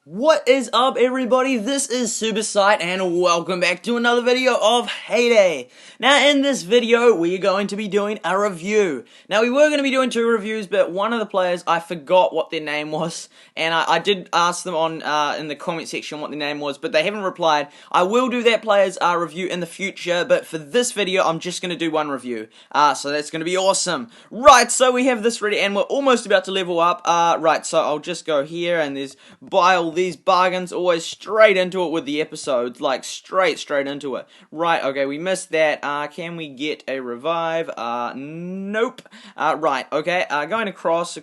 What is up, everybody? This is SuperSight and welcome back to another video of Hayday. Now in this video we are going to be doing a review. Now we were going to be doing two reviews, but one of the players, I forgot what their name was, and I did ask them on in the comment section what their name was, but they haven't replied. I will do that player's review in the future, but for this video I'm just going to do one review. So that's going to be awesome. Right, so we have this ready and we're almost about to level up. Right, so I'll just go here and there's buy all these bargains, always straight into it with the episodes, like straight into it. Right, okay, we missed that. Can we get a revive? Nope. Right, okay, going across,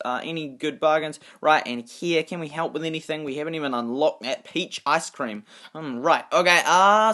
any good bargains? Right, and here, can we help with anything? We haven't even unlocked that peach ice cream. Right, okay,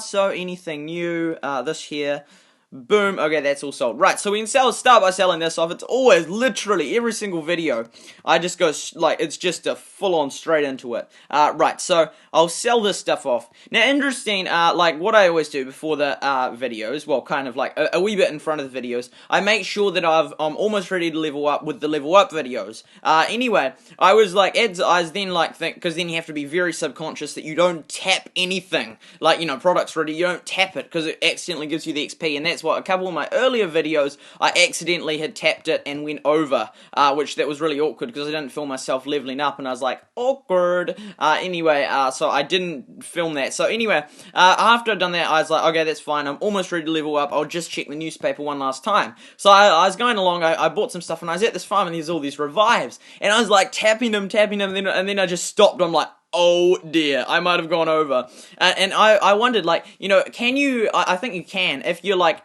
so anything new, this here. Boom, okay, that's all sold. Right, so we can start by selling this off. It's always, literally, every single video, I just go, like, it's just a full-on straight into it. Right, so I'll sell this stuff off. Now, interesting, like, what I always do before the, videos, well, kind of like, a wee bit in front of the videos, I make sure that I'm almost ready to level up with the level up videos. Anyway, I was like, I was then like, because then you have to be very subconscious that you don't tap anything. Like, you know, products ready, you don't tap it, because it accidentally gives you the XP, and that's what a couple of my earlier videos, I accidentally had tapped it and went over, which that was really awkward, because I didn't film myself leveling up, and I was like, awkward. Anyway, so I didn't film that. So anyway, after I'd done that, I was like, okay, that's fine, I'm almost ready to level up, I'll just check the newspaper one last time. So I was going along, I bought some stuff, and I was at this farm, and there's all these revives, and I was like, tapping them, and then I just stopped. I'm like, oh dear, I might have gone over. And I wondered, like, you know, can you, I think you can, if you're like,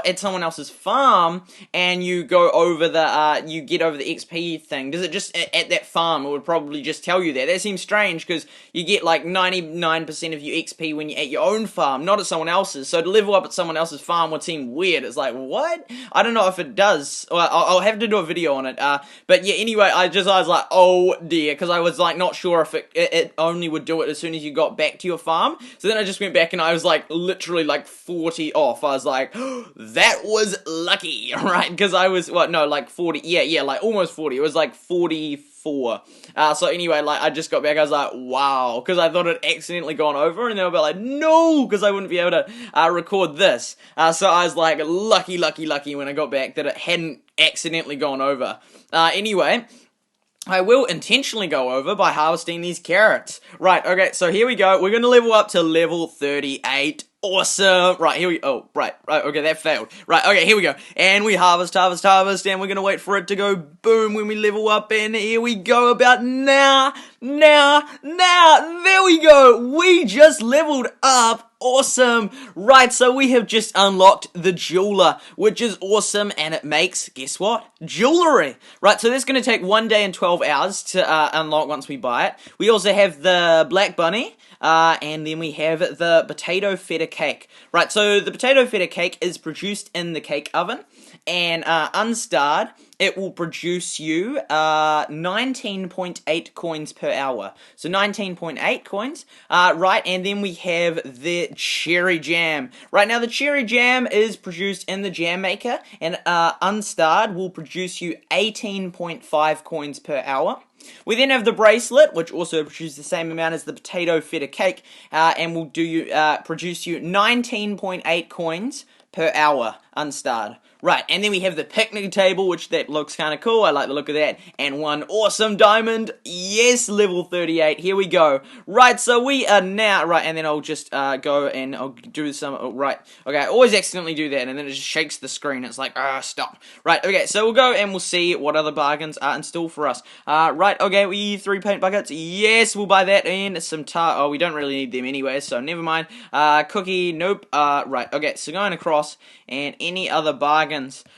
at someone else's farm, and you go over the, you get over the XP thing, does it just, at that farm, it would probably just tell you that? That seems strange, because you get like 99% of your XP when you're at your own farm, not at someone else's, so to level up at someone else's farm would seem weird. It's like, what? I don't know if it does. Well, I'll have to do a video on it, but yeah, anyway, I was like, oh dear, because I was like, not sure if it only would do it as soon as you got back to your farm, so then I just went back and I was like, literally like 40 off. I was like, that was lucky, right? Because I was, what, no, like 40, yeah, like almost 40, it was like 44, so anyway, like, I just got back, I was like, wow, because I thought it accidentally gone over, and then I was like, no, because I wouldn't be able to, record this, so I was like, lucky when I got back that it hadn't accidentally gone over. Anyway, I will intentionally go over by harvesting these carrots. Right, okay, so here we go, we're gonna level up to level 38. Awesome. Right, here we oh, right, okay, that failed. Right, okay, here we go. And we harvest, and we're gonna wait for it to go boom when we level up, and here we go about now, there we go. We just leveled up. Awesome. Right, so we have just unlocked the jeweler, which is awesome, and it makes, guess what? Jewelry. Right, so that's going to take 1 day and 12 hours to unlock once we buy it. We also have the black bunny, and then we have the potato feta cake. Right, so the potato feta cake is produced in the cake oven, and unstarred, it will produce you 19.8 coins per hour. So 19.8 coins. Right, and then we have the cherry jam. Right, now the cherry jam is produced in the jam maker, and unstarred will produce you 18.5 coins per hour. We then have the bracelet, which also produces the same amount as the potato feta cake, and will produce you 19.8 coins per hour, unstarred. Right, and then we have the picnic table, which that looks kind of cool, I like the look of that, and one awesome diamond, yes, level 38, here we go. Right, so we are now, right, and then I'll just go and I'll do some, right, okay, I always accidentally do that, and then it just shakes the screen, it's like, stop. Right, okay, so we'll go and we'll see what other bargains are in store for us. Right, okay, we 3 paint buckets, yes, we'll buy that, and some oh, we don't really need them anyway, so never mind. Cookie, nope, right, okay, so going across, and any other bargains.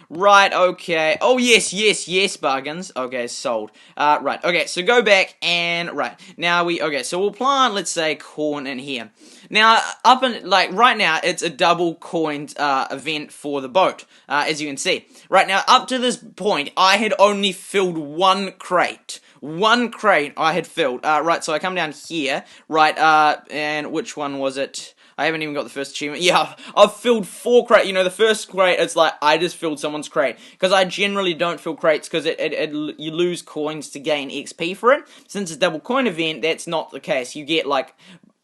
Right, okay. Oh, yes, bargains. Okay, sold. Right, okay, so go back and, right, now okay, so we'll plant, let's say, corn in here. Now, right now, it's a double coined, event for the boat, as you can see. Right now, up to this point, I had only filled one crate. One crate I had filled. Right, so I come down here, right, and which one was it? I haven't even got the first achievement. Yeah, I've filled 4 crates. You know, the first crate, it's like, I just filled someone's crate. Because I generally don't fill crates, because you lose coins to gain XP for it. Since it's a double coin event, that's not the case. You get, like,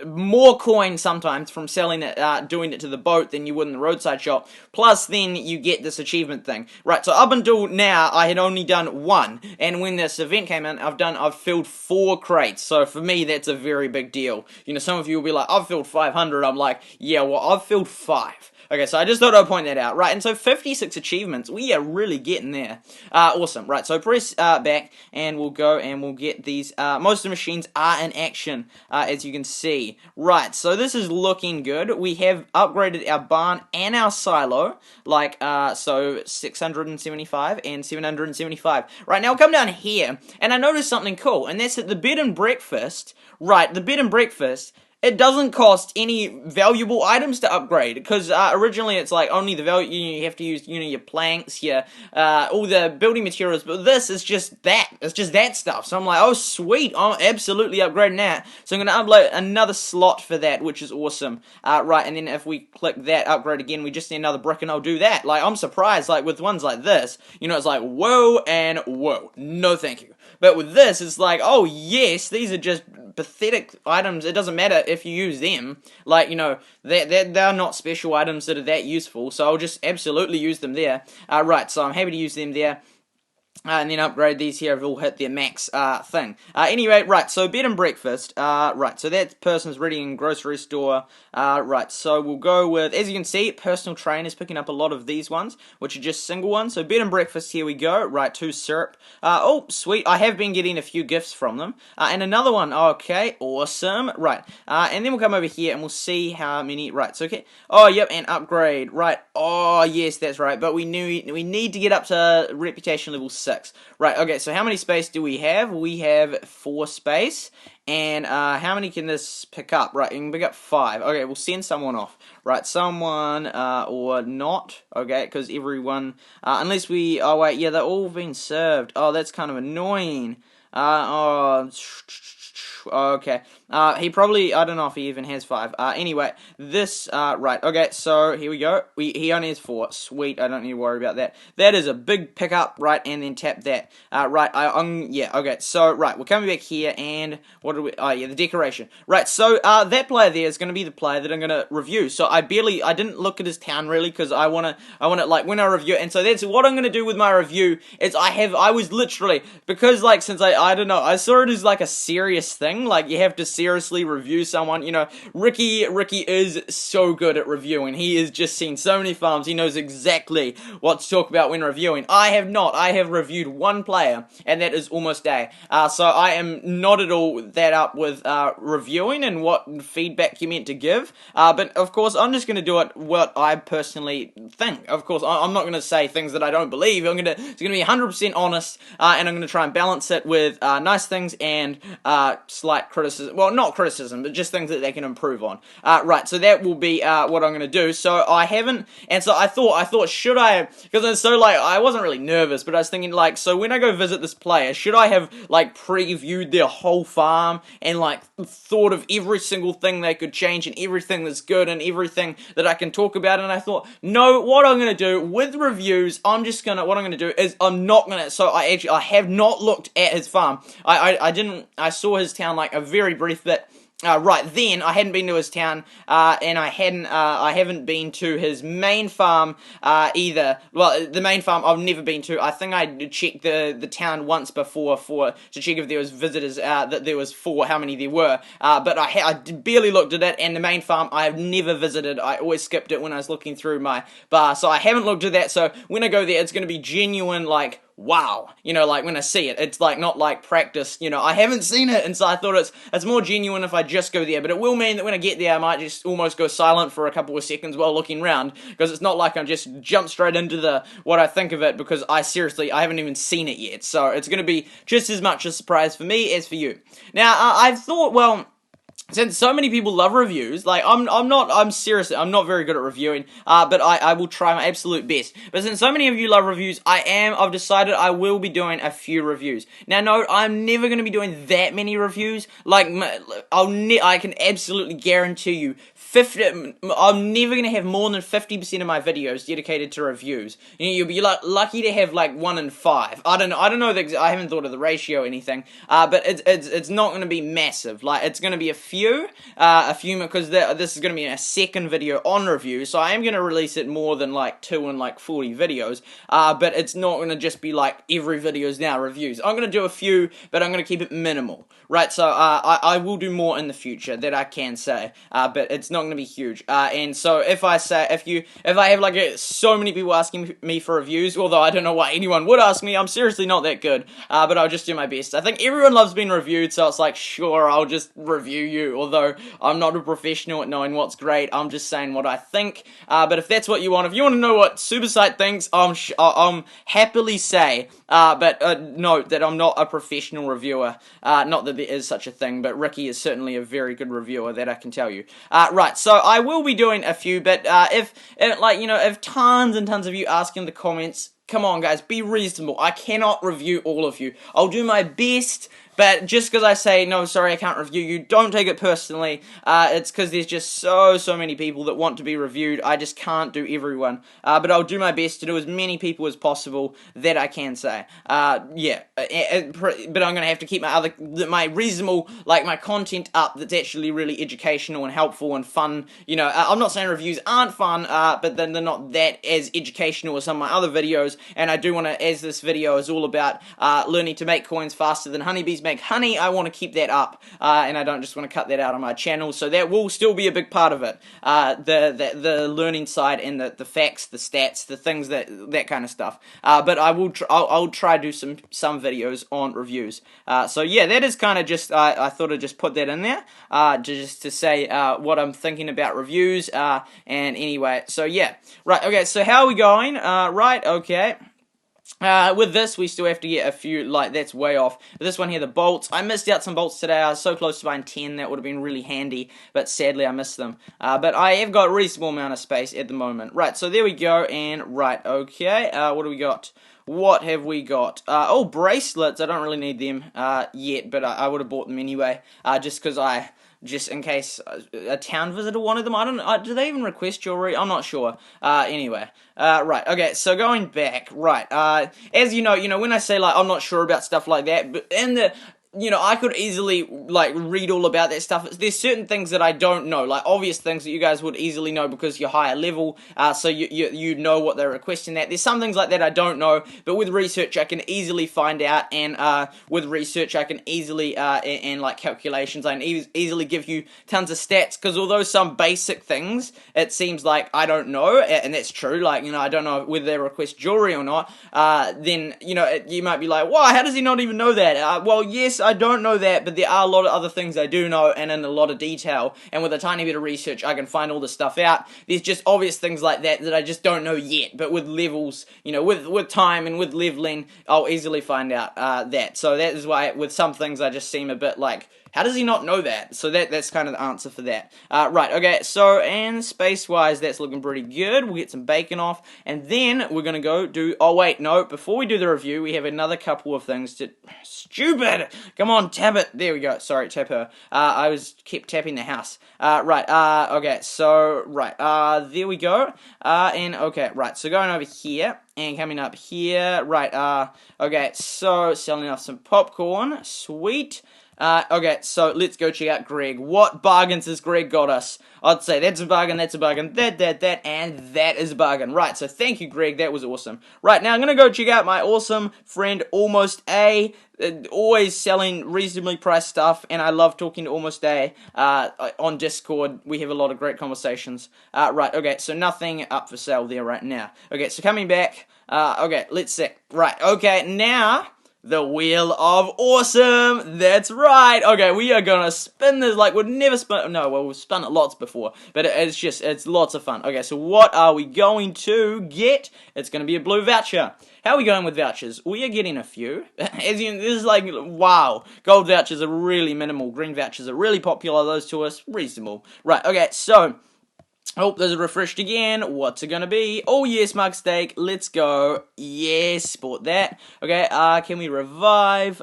more coins sometimes from selling it, doing it to the boat than you would in the roadside shop. Plus, then you get this achievement thing. Right, so up until now, I had only done 1, and when this event came in, I've filled 4 crates. So for me, that's a very big deal. You know, some of you will be like, I've filled 500. I'm like, yeah, well, I've filled 5. Okay, so I just thought I'd point that out. Right, and so 56 achievements. We are really getting there. Awesome. Right, so press back, and we'll go and we'll get these. Most of the machines are in action, as you can see. Right, so this is looking good. We have upgraded our barn and our silo, like, so 675 and 775. Right, now we'll come down here, and I noticed something cool, and that's that the bed and breakfast, right, the bed and breakfast, it doesn't cost any valuable items to upgrade, because originally it's like only the value, you have to use, you know, your planks, your, all the building materials, but this is just that, it's just that stuff, so I'm like, oh sweet, I'm absolutely upgrading that, so I'm going to upload another slot for that, which is awesome. Right, and then if we click that, upgrade again, we just need another brick, and I'll do that. Like, I'm surprised, like, with ones like this, you know, it's like, whoa and whoa, no thank you. But with this, it's like, oh yes, these are just pathetic items. It doesn't matter if you use them. Like, you know, they're not special items that are that useful, so I'll just absolutely use them there. Right, so I'm happy to use them there. And then upgrade these here have all hit their max thing. Anyway, right, so bed and breakfast. Right, so that person's ready in grocery store. Right, so we'll go with, as you can see, personal trainers picking up a lot of these ones, which are just single ones. So bed and breakfast, here we go. Right, 2 syrup. Oh, sweet, I have been getting a few gifts from them. And another one, okay, awesome. Right, and then we'll come over here and we'll see how many, right, so okay. Oh, yep, and upgrade, right. Oh, yes, that's right, but we need to get up to reputation level 6. Right, okay, so how many space do we have? We have 4 space, and how many can this pick up? Right, you can pick up 5. Okay, we'll send someone off. Right, someone, or not, okay, because everyone, unless we, oh wait, yeah, they're all being served. Oh, that's kind of annoying. Okay, he probably, I don't know if he even has 5. Anyway, this, right, okay, so here we go. He only has 4. Sweet, I don't need to worry about that. That is a big pickup, right, and then tap that. Right, yeah, okay, so, right, we're coming back here, and what do we, oh, yeah, the decoration. Right, so, that player there is going to be the player that I'm going to review. So, I didn't look at his town, really, because I want to, like, when I review it, and so that's what I'm going to do with my review, is I was literally, because, like, since I don't know, I saw it as, like, a serious thing. Like, you have to seriously review someone, you know. Ricky is so good at reviewing. He has just seen so many farms. He knows exactly what to talk about when reviewing. I have not. I have reviewed 1 player, and that is Almost Day. So I am not at all that up with reviewing and what feedback you meant to give. But of course, I'm just going to do it what I personally think. Of course, I'm not going to say things that I don't believe. It's going to be 100% honest, and I'm going to try and balance it with nice things and slight criticism, well, not criticism, but just things that they can improve on. Right, so that will be what I'm going to do. So I haven't, and so I thought, should I, because it's so, like, I wasn't really nervous, but I was thinking, like, so when I go visit this player, should I have, like, previewed their whole farm, and, like, thought of every single thing they could change, and everything that's good, and everything that I can talk about, and I thought, no, what I'm going to do, with reviews, what I'm going to do is, I'm not going to, so I have not looked at his farm. I saw his town, like, a very brief bit. Right then, I hadn't been to his town, and I haven't been to his main farm, either. Well, the main farm I've never been to. I think I checked the town once before to check if there was visitors, that there was 4, how many there were, but I barely looked at it, and the main farm I have never visited. I always skipped it when I was looking through my bar, so I haven't looked at that, so when I go there, it's gonna be genuine, like, wow, you know, like, when I see it, it's, like, not, like, practice, you know, I haven't seen it, and so I thought it's more genuine if I just go there, but it will mean that when I get there, I might just almost go silent for a couple of seconds while looking around, because it's not like I'm just jump straight into what I think of it, because I haven't even seen it yet, so it's gonna be just as much a surprise for me as for you. Now, I've thought, well, since so many people love reviews, like, I'm seriously, I'm not very good at reviewing, but I will try my absolute best. But since so many of you love reviews, I've decided I will be doing a few reviews. Now, no, I'm never going to be doing that many reviews. Like, I can absolutely guarantee you, I'm never going to have more than 50% of my videos dedicated to reviews. You know, you'll be lucky to have like 1 in 5. I don't know I haven't thought of the ratio or anything, but it's not going to be massive. Like, it's going to be a few, because this is going to be a second video on review, so I am going to release it more than like 2 and like 40 videos, but it's not going to just be like every video is now reviews. I'm going to do a few, but I'm going to keep it minimal, right? So I will do more in the future, that I can say, but it's not going to be huge. And so if I have like so many people asking me for reviews, although I don't know why anyone would ask me, I'm seriously not that good, but I'll just do my best. I think everyone loves being reviewed, so it's like, sure, I'll just review you, although I'm not a professional at knowing what's great. I'm just saying what I think, but if that's what you want, if you want to know what SuperSight thinks, I'm happily say, but note that I'm not a professional reviewer, not that there is such a thing, but Ricky is certainly a very good reviewer, that I can tell you. Right, so I will be doing a few, but if tons and tons of you ask in the comments, come on guys, be reasonable. I cannot review all of you. I'll do my best, but just because I say, no, sorry, I can't review you, don't take it personally. It's because there's just so many people that want to be reviewed. I just can't do everyone. But I'll do my best to do as many people as possible, that I can say. Yeah. But I'm going to have to keep my reasonable, like, my content up that's actually really educational and helpful and fun. You know, I'm not saying reviews aren't fun, but then they're not that as educational as some of my other videos. And I do want to, as this video is all about learning to make coins faster than honeybees make honey, I want to keep that up, and I don't just want to cut that out on my channel, so that will still be a big part of it, the learning side and the facts, the stats, the things, that kind of stuff, but I'll try to do some videos on reviews, so yeah, that is kind of just, I thought I'd just put that in there, just to say what I'm thinking about reviews, and anyway, so yeah, right, okay, so how are we going? Right, okay. With this, we still have to get a few, like, that's way off. But this one here, the bolts, I missed out some bolts today. I was so close to buying 10, that would have been really handy, but sadly I missed them. But I have got a reasonable amount of space at the moment. Right, so there we go, and right, okay, what do we got? What have we got? Oh, bracelets, I don't really need them yet, but I would have bought them anyway, just in case a town visitor wanted them. I don't know, do they even request jewelry? I'm not sure. Anyway, right, okay, so going back, right, as you know, when I say, like, I'm not sure about stuff like that, but I could easily, like, read all about that stuff. There's certain things that I don't know, like, obvious things that you guys would easily know because you're higher level, so you know what they're requesting that. There's some things like that I don't know, but with research I can easily find out, and with research I can easily, and like calculations, I can easily give you tons of stats, because although some basic things, it seems like I don't know, and that's true, like, I don't know whether they request jewelry or not, then, you might be like, wow, how does he not even know that? Well, yes, I don't know that, but there are a lot of other things I do know, and in a lot of detail, and with a tiny bit of research, I can find all this stuff out. There's just obvious things like that I just don't know yet, but with levels, with time and with leveling, I'll easily find out that. So that is why with some things I just seem a bit like, how does he not know that? So that's kind of the answer for that. Right, okay, so, and space-wise, that's looking pretty good. We'll get some bacon off, and then we're going to go do, oh wait, no, before we do the review, we have another couple of things to, stupid! Come on, tap it. There we go, sorry, tap her. I kept tapping the house. Right, okay, so, right, there we go. And, okay, right, so going over here, and coming up here, right, okay, so, selling off some popcorn, sweet. Okay, so let's go check out Greg. What bargains has Greg got us? I'd say that's a bargain, that, and that is a bargain. Right, so thank you, Greg, that was awesome. Right, now I'm gonna go check out my awesome friend, Almost A, always selling reasonably priced stuff, and I love talking to Almost A, on Discord. We have a lot of great conversations. Right, okay, so nothing up for sale there right now. Okay, so coming back, okay, let's see. Right, okay, now, the Wheel of Awesome. That's right. Okay, we are gonna spin this like we've never spun. No, well, we've spun it lots before, but it's lots of fun. Okay, so what are we going to get? It's gonna be a blue voucher. How are we going with vouchers? We are getting a few. As you, this is like, wow. Gold vouchers are really minimal. Green vouchers are really popular. Those two are reasonable. Right, okay, so oh, there's a refreshed again. What's it gonna be? Oh, yes, Mug Steak. Let's go. Yes, bought that. Okay, can we revive?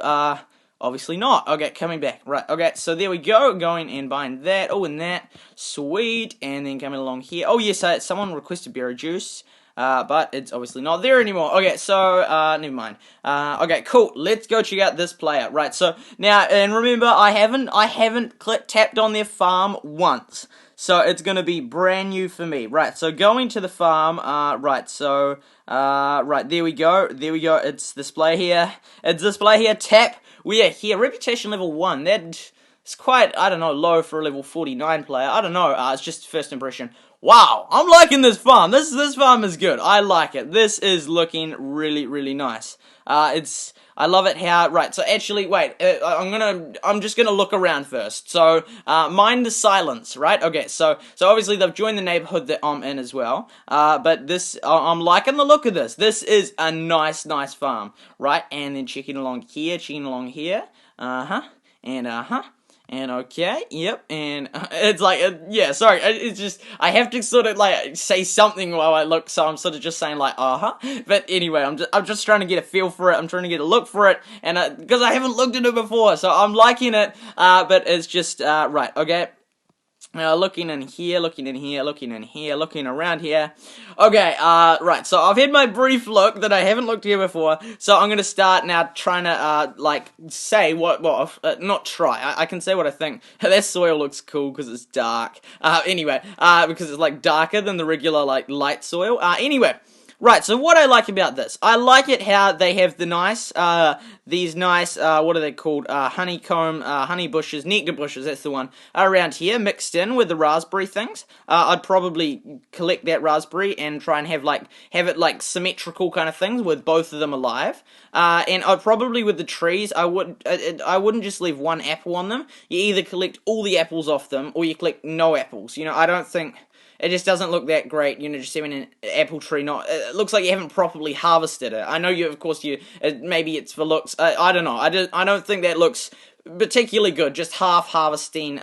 Obviously not. Okay, coming back. Right, okay, so there we go. Going and buying that. Oh, and that. Sweet. And then coming along here. Oh, yes, someone requested berry juice. But it's obviously not there anymore. Okay, so, never mind. Okay, cool. Let's go check out this player. Right, so, now, and remember, I haven't tapped on their farm once. So, it's gonna be brand new for me. Right, so going to the farm, right, so, right, there we go. It's display here. Tap. We are here. Reputation level 1. That is quite, I don't know, low for a level 49 player. I don't know, it's just first impression. Wow, I'm liking this farm. This farm is good. I like it. This is looking really, really nice. I love it how, right, so actually, wait, I'm just gonna look around first. So, mind the silence, right? Okay, so obviously they've joined the neighborhood that I'm in as well. But I'm liking the look of this. This is a nice farm, right? And then checking along here, and okay, yep, and it's like, yeah, sorry, it's just, I have to sort of, like, say something while I look, so I'm sort of just saying, like, but anyway, I'm just trying to get a feel for it, I'm trying to get a look for it, and, because I haven't looked at it before, so I'm liking it, but it's just, right, okay. Looking in here, looking around here. Okay, right, so I've had my brief look that I haven't looked here before, so I'm gonna start now trying to, like, say not try, I can say what I think. That soil looks cool because it's dark. Anyway, because it's, like, darker than the regular, like, light soil. Anyway. Right, so what I like about this, I like it how they have the nice, these nice, what are they called, honeycomb, honey bushes, nectar bushes, that's the one, around here, mixed in with the raspberry things. I'd probably collect that raspberry and try and have it like symmetrical kind of things with both of them alive. And I'd probably, with the trees, I wouldn't just leave one apple on them. You either collect all the apples off them, or you collect no apples. You know, I don't think... It just doesn't look that great, you know, just having an apple tree it looks like you haven't properly harvested it. I know maybe it's for looks, I don't know, I don't think that looks particularly good, just half harvesting,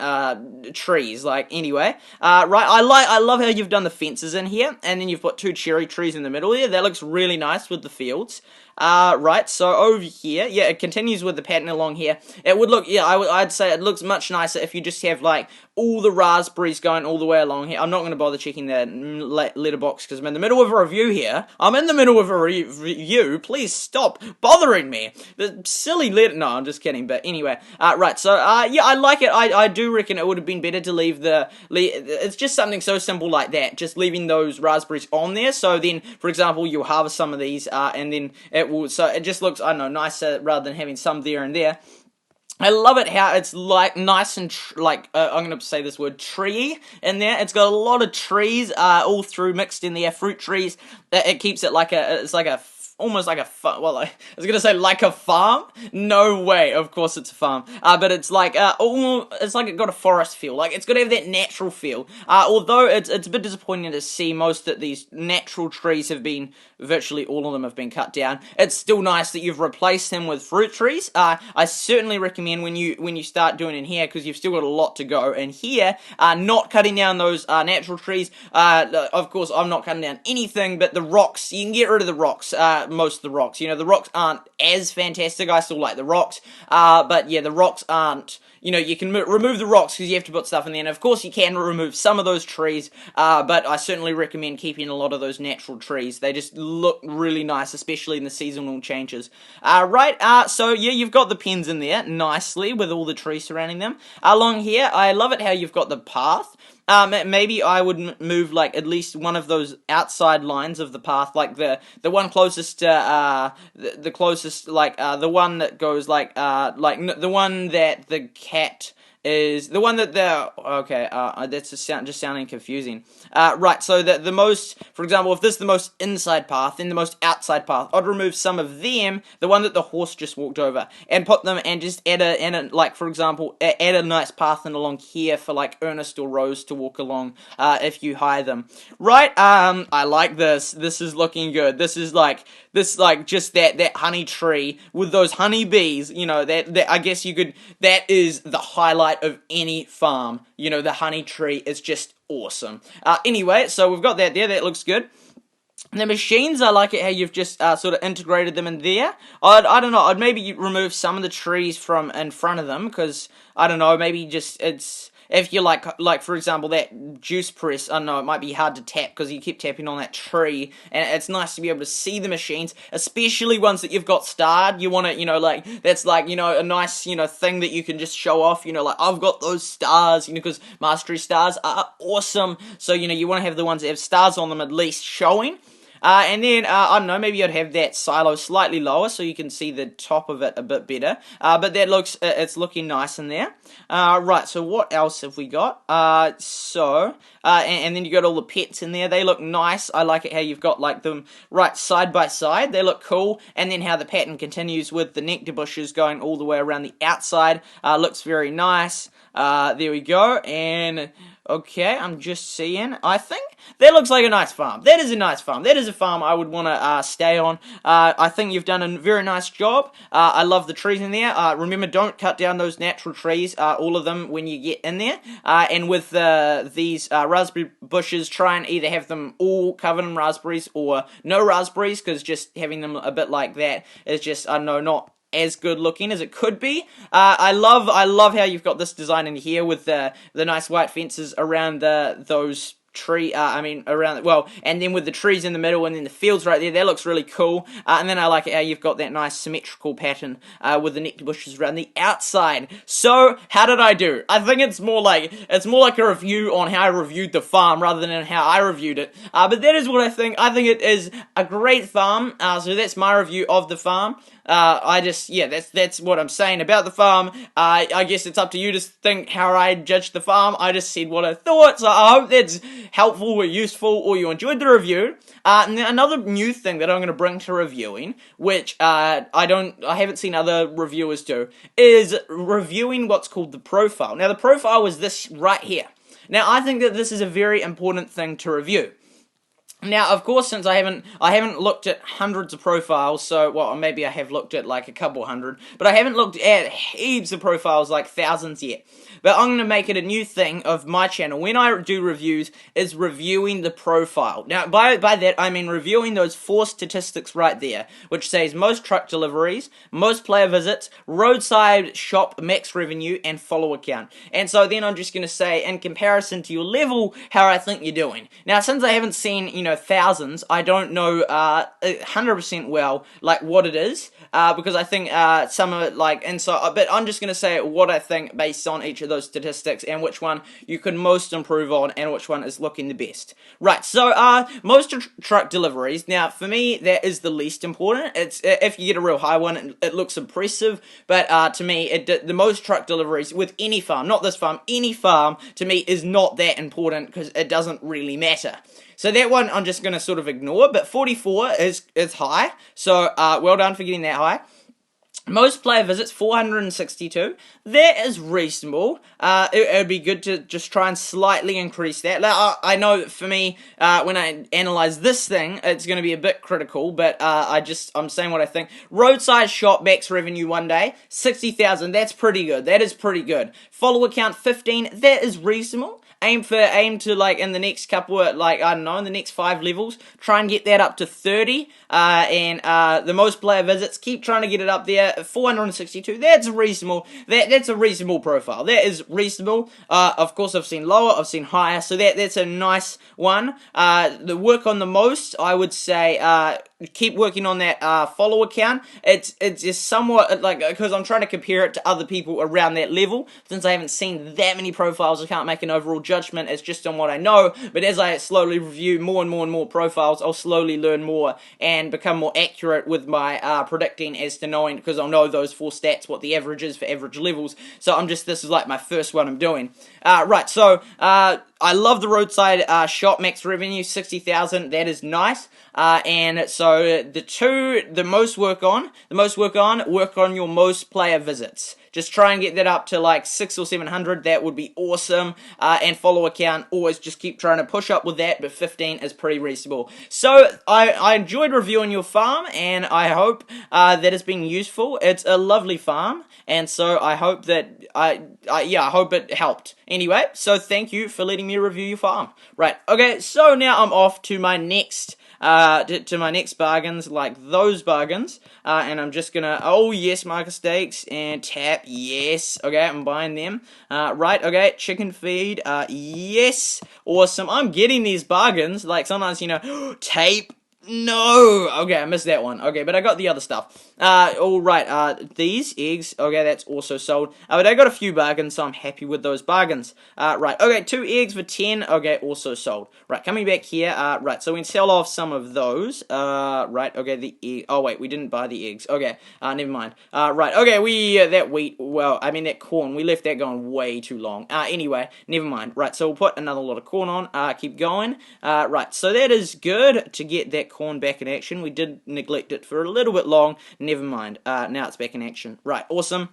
trees, like, anyway. Right, I love how you've done the fences in here, and then you've put 2 cherry trees in the middle here, that looks really nice with the fields. Right, so over here, yeah, it continues with the pattern along here. It would look, yeah, I'd say it looks much nicer if you just have, like, all the raspberries going all the way along here. I'm not going to bother checking the letterbox because I'm in the middle of a review here. Review. Please stop bothering me. The silly no, I'm just kidding, but anyway. Right, so, yeah, I like it. I do reckon it would have been better to leave it's just something so simple like that, just leaving those raspberries on there, so then, for example, you'll harvest some of these, and then so it just looks, I don't know, nicer rather than having some there and there. I love it how it's like nice and I'm gonna say this word, tree in there. It's got a lot of trees all through mixed in there, fruit trees. It keeps it like almost like I was gonna say like a farm. No way, of course it's a farm. But it's like it's like it got a forest feel. Like it's got to have that natural feel. Although it's a bit disappointing to see most of these natural trees virtually all of them have been cut down. It's still nice that you've replaced them with fruit trees. I certainly recommend when you start doing it here, because you've still got a lot to go. And here, not cutting down those natural trees. Of course, I'm not cutting down anything, but the rocks. You can get rid of the rocks. Most of the rocks. You know, the rocks aren't as fantastic. I still like the rocks. But yeah, the rocks aren't... You know, you can remove the rocks because you have to put stuff in there. And of course, you can remove some of those trees, but I certainly recommend keeping a lot of those natural trees. They just look really nice, especially in the seasonal changes. Right, so yeah, you've got the pens in there nicely with all the trees surrounding them. Along here, I love it how you've got the path. Maybe I would move, like, at least one of those outside lines of the path, like the one closest to, the closest, like, the one that goes, the one that the cat is the one that okay, that's just sounding confusing. Right, so the most, for example, if this is the most inside path, then the most outside path, I'd remove some of them, the one that the horse just walked over, and put them, and just add like, for example, add a nice path in along here for, like, Ernest or Rose to walk along, if you hire them. Right, I like this. This is looking good. This is like just that honey tree with those honey bees, you know, that I guess you could, that is the highlight of any farm. You know, the honey tree is just awesome. Anyway, so we've got that there. That looks good. The machines, I like it how you've just sort of integrated them in there. I don't know, I'd maybe remove some of the trees from in front of them, because, I don't know, maybe just, it's, if you like for example, that juice press, I don't know, it might be hard to tap because you keep tapping on that tree, and it's nice to be able to see the machines, especially ones that you've got starred. You want to, you know, like, that's like, you know, a nice, you know, thing that you can just show off, you know, like, I've got those stars, you know, because mastery stars are awesome, so, you know, you want to have the ones that have stars on them at least showing. And then, I don't know, maybe I'd have that silo slightly lower so you can see the top of it a bit better. But that looks, it's looking nice in there. Right, so what else have we got? And then you got all the pets in there. They look nice. I like it how you've got, like, them right side by side. They look cool. And then how the pattern continues with the nectar bushes going all the way around the outside. Looks very nice. There we go. And okay, I'm just seeing. I think that looks like a nice farm. That is a nice farm. That is a farm I would want to stay on. I think you've done a very nice job. I love the trees in there. Remember, don't cut down those natural trees, all of them, when you get in there. And with these raspberry bushes, try and either have them all covered in raspberries or no raspberries, because just having them a bit like that is just, I don't know, not as good looking as it could be. I love how you've got this design in here with the nice white fences around those around, well, and then with the trees in the middle and then the fields right there. That looks really cool. And then I like it how you've got that nice symmetrical pattern with the nectar bushes around the outside. So, how did I do? I think it's more like a review on how I reviewed the farm rather than how I reviewed it. But that is what I think. I think it is a great farm. So that's my review of the farm. That's what I'm saying about the farm. I guess it's up to you to think how I judged the farm. I just said what I thought, so I hope that's helpful or useful, or you enjoyed the review. And another new thing that I'm going to bring to reviewing, which I haven't seen other reviewers do, is reviewing what's called the profile. Now, the profile was this right here. Now, I think that this is a very important thing to review. Now, of course, since I haven't looked at hundreds of profiles, so, well, maybe I have looked at like a couple hundred, but I haven't looked at heaps of profiles, like thousands yet. But I'm going to make it a new thing of my channel, when I do reviews, is reviewing the profile. Now, by that, I mean reviewing those 4 statistics right there, which says most truck deliveries, most player visits, roadside shop max revenue, and follower count. And so then I'm just going to say, in comparison to your level, how I think you're doing. Now, since I haven't seen, you know, thousands, I don't know 100% well, like, what it is, because I think some of it, like, and so, but I'm just going to say what I think based on each of those statistics, and which one you can most improve on, and which one is looking the best. Right, so, most truck deliveries, now, for me, that is the least important. It's, if you get a real high one, it looks impressive, but, to me, the most truck deliveries with any farm, not this farm, any farm, to me, is not that important, because it doesn't really matter. So that one I'm just going to sort of ignore, but 44 is high, so well done for getting that high. Most player visits, 462. That is reasonable. It would be good to just try and slightly increase that. Like, I know for me, when I analyze this thing, it's going to be a bit critical, but I'm saying what I think. Roadside shop max revenue one day, 60,000. That's pretty good. That is pretty good. Follower count, 15. That is reasonable. Aim to, like, in the next couple of, like, I don't know, in the next 5 levels, try and get that up to 30, and the most player visits, keep trying to get it up there, 462, that's reasonable, that's a reasonable profile, that is reasonable. Of course, I've seen lower, I've seen higher, so that's a nice one. The work on the most, I would say, keep working on that follower count. It's just somewhat like, because I'm trying to compare it to other people around that level. Since I haven't seen that many profiles, I can't make an overall judgment. It's just on what I know. But as I slowly review more and more and more profiles, I'll slowly learn more and become more accurate with my predicting as to knowing, because I'll know those 4 stats, what the average is for average levels. So this is like my first one I'm doing. Right, so I love the roadside shop max revenue, 60,000. That is nice. And so the most work on your most player visits. Just try and get that up to like 600 or 700. That would be awesome. And follower count, always just keep trying to push up with that, but 15 is pretty reasonable. So I enjoyed reviewing your farm, and I hope that it's been useful. It's a lovely farm, and so I hope that I hope it helped. Anyway, so thank you for letting me review your farm. Right, okay, so now I'm off to my next bargains, like those bargains, and I'm just gonna, oh yes, marker stakes, and tap, yes, okay, I'm buying them, right, okay, chicken feed, yes, awesome, I'm getting these bargains, like sometimes, tape, no! Okay, I missed that one. Okay, but I got the other stuff. Alright, these eggs, okay, that's also sold. But I got a few bargains, so I'm happy with those bargains. Right, okay, 2 eggs for 10, okay, also sold. Right, coming back here, right, so we can sell off some of those. Right, okay, the egg, oh wait, we didn't buy the eggs. Okay, never mind. Right, okay, that wheat, that corn, we left that going way too long. Anyway, never mind. Right, so we'll put another lot of corn on, keep going. Right, so that is good to get that corn back in action. We did neglect it for a little bit long. Never mind. Now it's back in action. Right, awesome.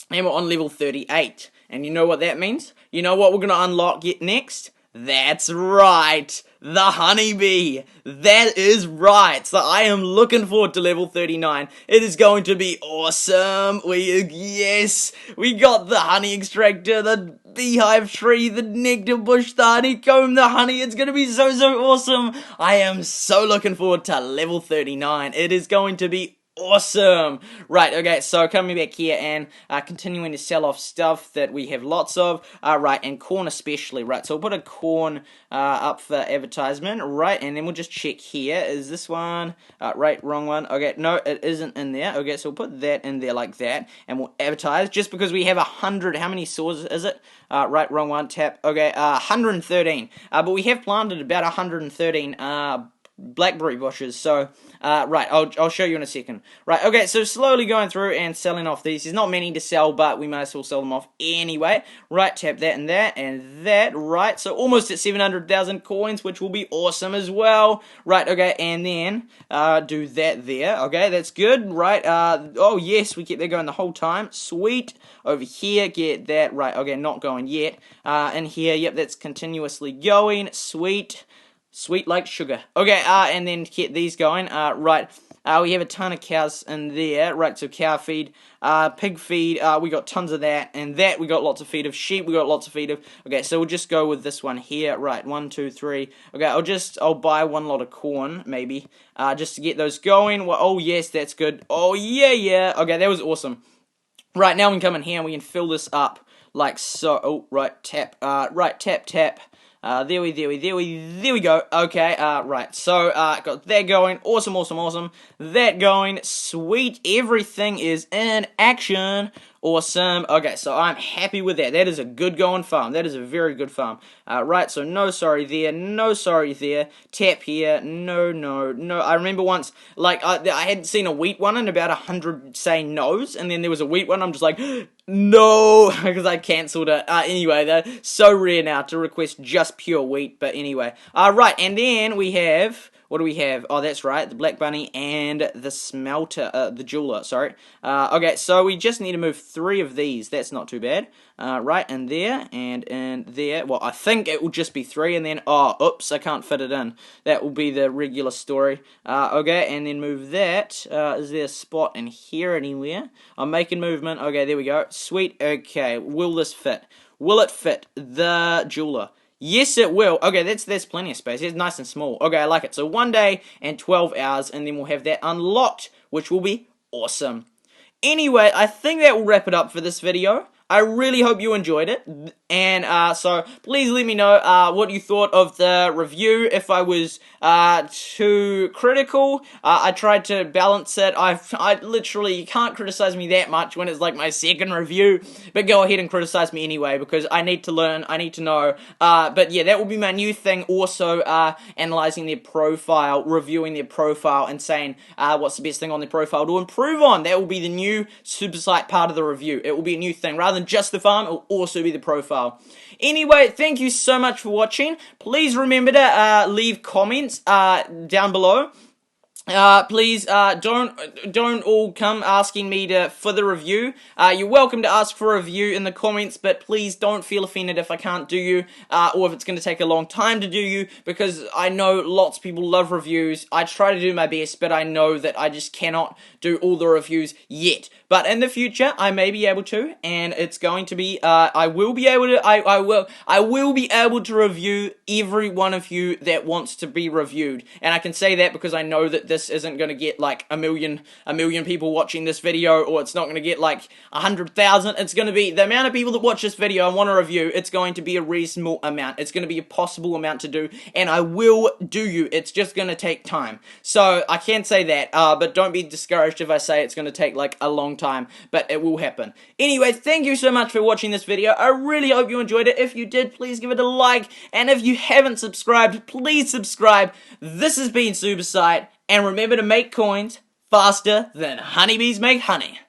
And we're on level 38. And you know what that means? You know what we're going to unlock next? That's right, the honeybee. That is right. So I am looking forward to level 39. It is going to be awesome. Yes, we got the honey extractor, the beehive tree, the nectar bush, the honeycomb, the honey. It's going to be so awesome. I am so looking forward to level 39. It is going to be awesome. Right, okay, so coming back here and continuing to sell off stuff that we have lots of. Right, and corn especially. Right, so we'll put a corn up for advertisement. Right, and then we'll just check here. Is this one? Right, wrong one. Okay, no, it isn't in there. Okay, so we'll put that in there like that, and we'll advertise just because we have 100. How many saws is it? Right, wrong one. Tap. Okay, 113. But we have planted about 113 blackberry bushes, so right, I'll show you in a second. Right, okay, so slowly going through and selling off these. There's not many to sell, but we might as well sell them off anyway. Right, tap that and that and that. Right, so almost at 700,000 coins, which will be awesome as well. Right, okay, and then do that there. Okay, that's good. Right, oh yes, we kept that going the whole time. Sweet. Over here, get that. Right, okay, not going yet. And here, yep, that's continuously going. Sweet. Sweet like sugar. Okay, and then get these going. Right, we have a ton of cows in there. Right, so cow feed, pig feed, we got tons of that, and that we got lots of feed of sheep, we got lots of feed of, okay, so we'll just go with this one here. Right, 1, 2, 3, okay, I'll buy one lot of corn, maybe, just to get those going. Well, oh yes, that's good. Oh yeah, okay, that was awesome. Right, now we can come in here and we can fill this up, like so. Oh, right, tap, right, tap, tap. There we go. Okay, right, so, got that going, awesome, that going, sweet, everything is in action, awesome, okay, so I'm happy with that. That is a good going farm, that is a very good farm. Right, so no sorry there, tap here, no, I remember once, like, I hadn't seen a wheat one and about 100 saying no's, and then there was a wheat one, I'm just like, no, because I cancelled it. Anyway, they're so rare now to request just pure wheat, but anyway. Right, and then we have, what do we have? Oh, that's right, the black bunny and the smelter, the jeweler, sorry. Okay, so we just need to move 3 of these, that's not too bad. Right, and there, and there. Well, I think it will just be 3, and then, oh, oops, I can't fit it in. That will be the regular story. Okay, and then move that. Is there a spot in here anywhere? I'm making movement. Okay, there we go. Sweet, okay. Will this fit? Will it fit the jeweler? Yes, it will. Okay, that's plenty of space. It's nice and small. Okay, I like it. So 1 day and 12 hours, and then we'll have that unlocked, which will be awesome. Anyway, I think that will wrap it up for this video. I really hope you enjoyed it, and so please let me know what you thought of the review. If I was too critical, I tried to balance it. I literally, you can't criticize me that much when it's like my second review, but go ahead and criticize me anyway, because I need to learn, I need to know. But yeah, that will be my new thing. Also, analyzing their profile, reviewing their profile, and saying what's the best thing on their profile to improve on. That will be the new SuperSight part of the review. It will be a new thing. Rather than just the farm, it will also be the profile. Anyway, thank you so much for watching. Please remember to leave comments down below. Please, don't all come asking me for the review. You're welcome to ask for a review in the comments, but please don't feel offended if I can't do you, or if it's going to take a long time to do you, because I know lots of people love reviews. I try to do my best, but I know that I just cannot do all the reviews yet. But in the future, I may be able to, and it's going to be, I will be able to, I will be able to review every one of you that wants to be reviewed. And I can say that because I know that this isn't going to get like a million people watching this video, or it's not going to get like 100,000. It's going to be the amount of people that watch this video and want to review. It's going to be a reasonable amount. It's going to be a possible amount to do, and I will do you. It's just going to take time. So I can say that, but don't be discouraged if I say it's going to take like a long time, but it will happen. Anyway, thank you so much for watching this video. I really hope you enjoyed it. If you did, please give it a like, and if you haven't subscribed, please subscribe. This has been SuperSight, and remember to make coins faster than honeybees make honey.